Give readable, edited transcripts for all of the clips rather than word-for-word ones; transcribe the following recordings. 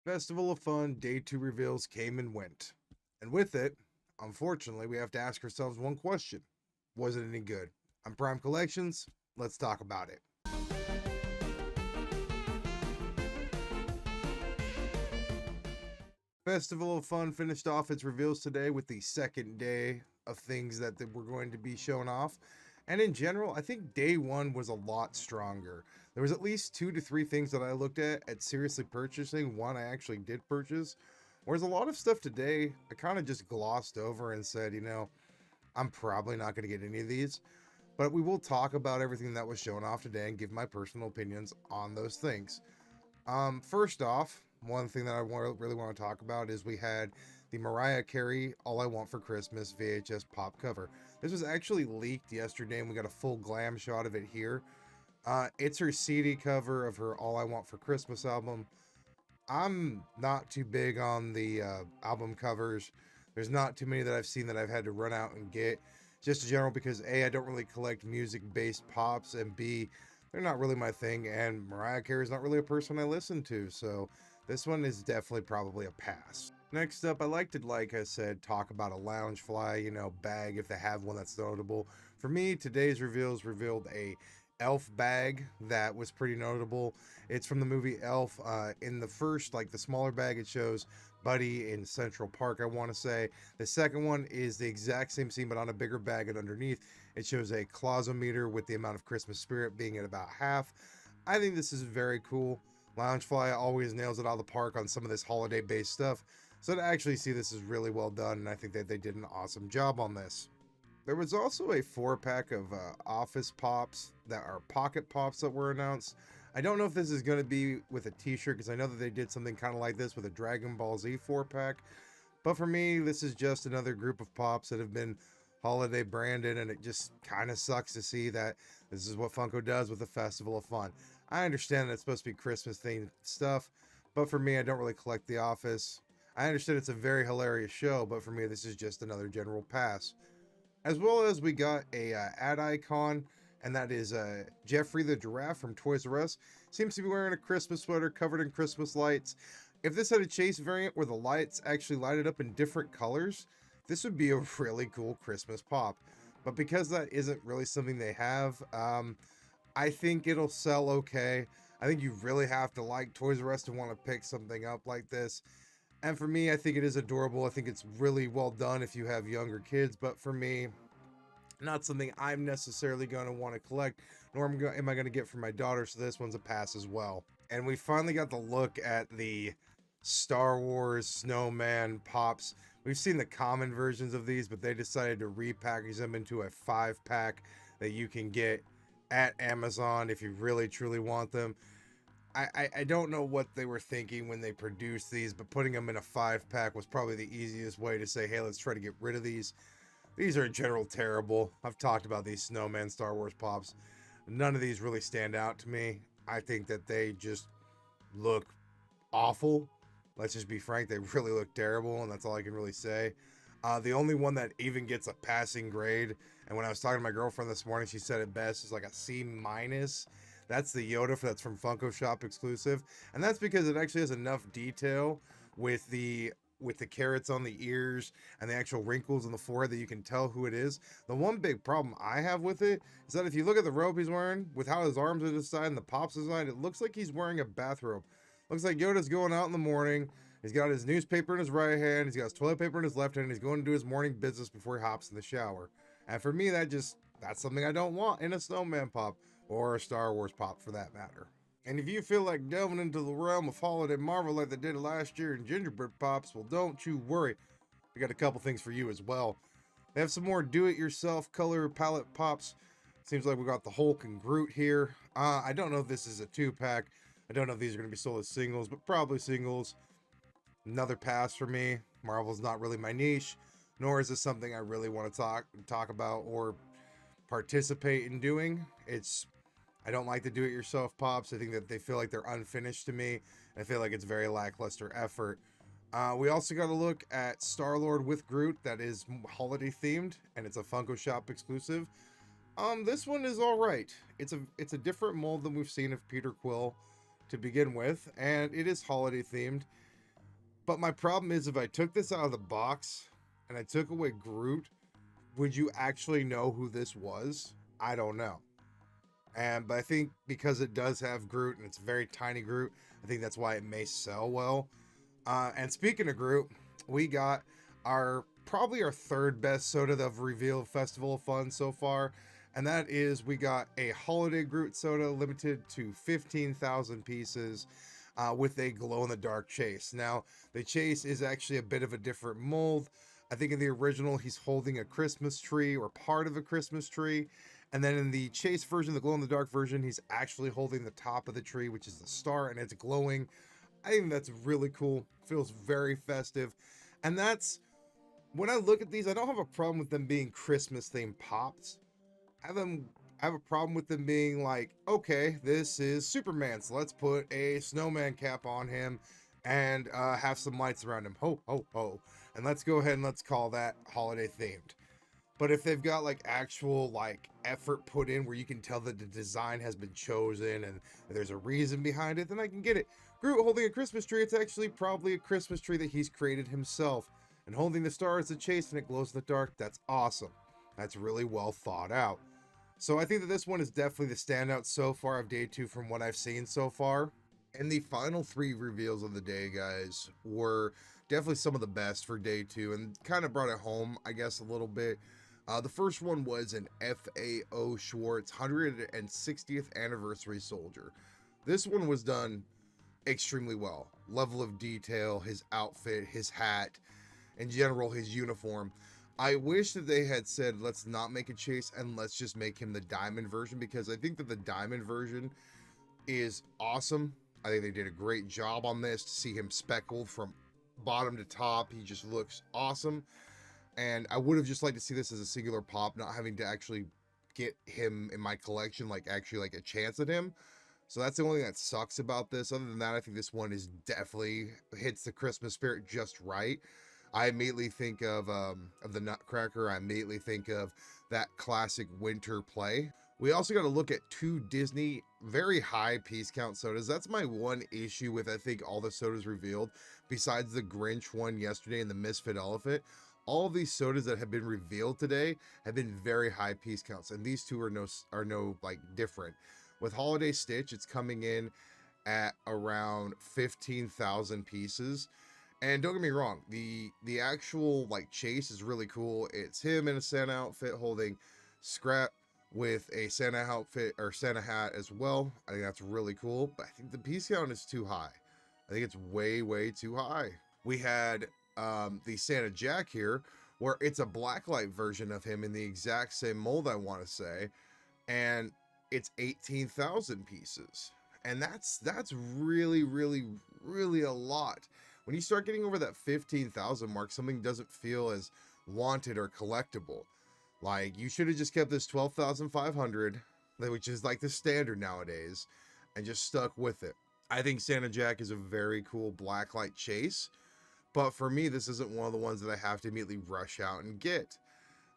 Festival of Fun Day 2 reveals came and went. And with it, unfortunately, we have to ask ourselves one question. Was it any good? On Prime Collections, let's talk about it. Festival of Fun finished off its reveals today with the second day of things that were going to be shown off. And in general, I think day one was a lot stronger. There was at least 2 to 3 things that I looked at seriously purchasing. One I actually did purchase. Whereas a lot of stuff today, I kind of just glossed over and said, I'm probably not going to get any of these. But we will talk about everything that was shown off today and give my personal opinions on those things. First off, one thing that really want to talk about is we had the Mariah Carey All I Want for Christmas VHS pop cover. This was actually leaked yesterday and we got a full glam shot of it here. It's her CD cover of her All I Want for Christmas album. I'm not too big on the album covers. There's not too many that I've seen that I've had to run out and get. Just in general because A, I don't really collect music-based pops, and B, they're not really my thing, and Mariah Carey's not really a person I listen to, so this one is definitely probably a pass. Next up, I like to, like I said, talk about a Loungefly, bag if they have one that's notable. For me, today's reveals revealed a Elf bag that was pretty notable. It's from the movie Elf. In the first, like the smaller bag, it shows Buddy in Central Park, I want to say. The second one is the exact same scene, but on a bigger bag, and underneath, it shows a closometer with the amount of Christmas spirit being at about half. I think this is very cool. Loungefly always nails it out of the park on some of this holiday-based stuff. So to actually see this is really well done, and I think that they did an awesome job on this. There was also a 4-pack of Office Pops that are Pocket Pops that were announced. I don't know if this is going to be with a t-shirt because I know that they did something kind of like this with a Dragon Ball Z 4-pack. But for me, this is just another group of Pops that have been holiday branded, and it just kind of sucks to see that this is what Funko does with the Festival of Fun. I understand that it's supposed to be Christmas themed stuff, but for me, I don't really collect The Office. I understand it's a very hilarious show, but for me, this is just another general pass. As well as we got a ad icon, and that is Jeffrey the Giraffe from Toys R Us. Seems to be wearing a Christmas sweater covered in Christmas lights. If this had a chase variant where the lights actually lighted up in different colors, this would be a really cool Christmas pop. But because that isn't really something they have, I think it'll sell okay. I think you really have to like Toys R Us to want to pick something up like this. And for me, I think it is adorable. I think it's really well done if you have younger kids. But for me, not something I'm necessarily going to want to collect, nor am I going to get for my daughter. So this one's a pass as well. And we finally got the look at the Star Wars Snowman Pops. We've seen the common versions of these, but they decided to repackage them into a 5-pack that you can get at Amazon if you really truly want them. I don't know what they were thinking when they produced these, but putting them in a 5-pack was probably the easiest way to say, hey, let's try to get rid of these. These are in general terrible. I've talked about these Snowman Star Wars Pops. None of these really stand out to me. I think that they just look awful. Let's just be frank, they really look terrible, and that's all I can really say. The only one that even gets a passing grade, and when I was talking to my girlfriend this morning, she said it best, is like a C-. That's the Yoda that's from Funko Shop exclusive, and that's because it actually has enough detail with the carrots on the ears and the actual wrinkles on the forehead that you can tell who it is. The one big problem I have with it is that if you look at the robe he's wearing, with how his arms are to the side and the pops design, it looks like he's wearing a bathrobe. Looks like Yoda's going out in the morning. He's got his newspaper in his right hand. He's got his toilet paper in his left hand. He's going to do his morning business before he hops in the shower. And for me, that's something I don't want in a Snowman Pop, or a Star Wars Pop for that matter. And if you feel like delving into the realm of holiday Marvel like they did last year in Gingerbread Pops, well, don't you worry. We got a couple things for you as well. They have some more do-it-yourself color palette pops. Seems like we got the Hulk and Groot here. I don't know if this is a 2-pack. I don't know if these are going to be sold as singles, but probably singles. Another pass for me. Marvel's not really my niche, nor is this something I really want to talk about or participate in doing. I don't like the do-it-yourself pops. I think that they feel like they're unfinished to me. I feel like it's very lackluster effort. We also got to look at Star-Lord with Groot that is holiday themed, and it's a Funko Shop exclusive. This one is all right. It's a different mold than we've seen of Peter Quill to begin with, and it is holiday themed. But my problem is, if I took this out of the box and I took away Groot, would you actually know who this was? I don't know. But I think because it does have Groot and it's a very tiny Groot, I think that's why it may sell well. And speaking of Groot, we got probably our third best soda that I've revealed Festival of Fun so far. And that is, we got a holiday Groot soda limited to 15,000 pieces with a glow in the dark chase. Now, the chase is actually a bit of a different mold. I think in the original, he's holding a Christmas tree or part of a Christmas tree. And then in the chase version, the glow in the dark version, he's actually holding the top of the tree, which is the star, and it's glowing. I think that's really cool. Feels very festive. And that's, when I look at these, I don't have a problem with them being Christmas themed pops. I have a problem with them being like, okay, this is Superman, so let's put a snowman cap on him and have some lights around him. Ho, ho, ho. And let's go ahead and let's call that holiday themed. But if they've got like actual like effort put in where you can tell that the design has been chosen and there's a reason behind it, then I can get it. Groot holding a Christmas tree, it's actually probably a Christmas tree that he's created himself. And holding the star as a chase and it glows in the dark, that's awesome. That's really well thought out. So I think that this one is definitely the standout so far of day 2 from what I've seen so far. And the final 3 reveals of the day, guys, were definitely some of the best for day 2 and kind of brought it home, I guess, a little bit. The first one was an FAO Schwartz 160th anniversary soldier. This one was done extremely well. Level of detail, his outfit, his hat, in general, his uniform. I wish that they had said, let's not make a chase and let's just make him the diamond version, because I think that the diamond version is awesome. I think they did a great job on this. To see him speckled from bottom to top, he just looks awesome. And I would have just liked to see this as a singular pop, not having to actually get him in my collection, like actually like a chance at him. So that's the only thing that sucks about this. Other than that, I think this one is definitely hits the Christmas spirit just right. I immediately think of the Nutcracker. I immediately think of that classic winter play. We also got to look at 2 Disney very high piece count sodas. That's my one issue with, I think, all the sodas revealed, besides the Grinch one yesterday and the Misfit Elephant. All of these sodas that have been revealed today have been very high piece counts, and these 2 are no like different. With Holiday Stitch, it's coming in at around 15,000 pieces. And don't get me wrong, the actual like chase is really cool. It's him in a Santa outfit holding Scrap with a Santa outfit or Santa hat as well. I think that's really cool, but I think the piece count is too high. I think it's way too high. We had the Santa Jack here, where it's a blacklight version of him in the exact same mold, I want to say, and it's 18,000 pieces, and that's really a lot. When you start getting over that 15,000 mark, something doesn't feel as wanted or collectible. Like, you should have just kept this 12,500, which is like the standard nowadays, and just stuck with it. I think Santa Jack is a very cool blacklight chase, but for me, this isn't one of the ones that I have to immediately rush out and get.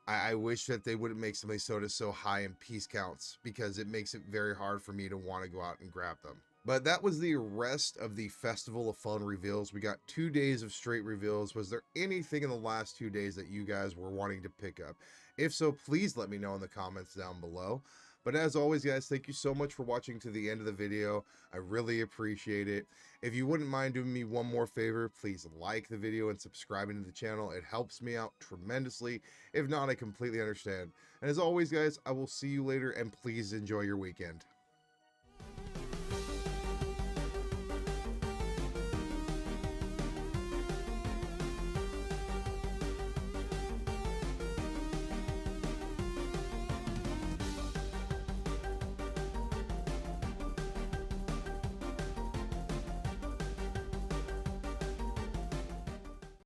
I wish that they wouldn't make some of these sodas so high in piece counts, because it makes it very hard for me to want to go out and grab them. But that was the rest of the Festival of Fun reveals. We got 2 days of straight reveals. Was there anything in the last 2 days that you guys were wanting to pick up? If so, please let me know in the comments down below. But as always, guys, thank you so much for watching to the end of the video. I really appreciate it. If you wouldn't mind doing me one more favor, please like the video and subscribing to the channel. It helps me out tremendously. If not, I completely understand. And as always, guys, I will see you later, and please enjoy your weekend.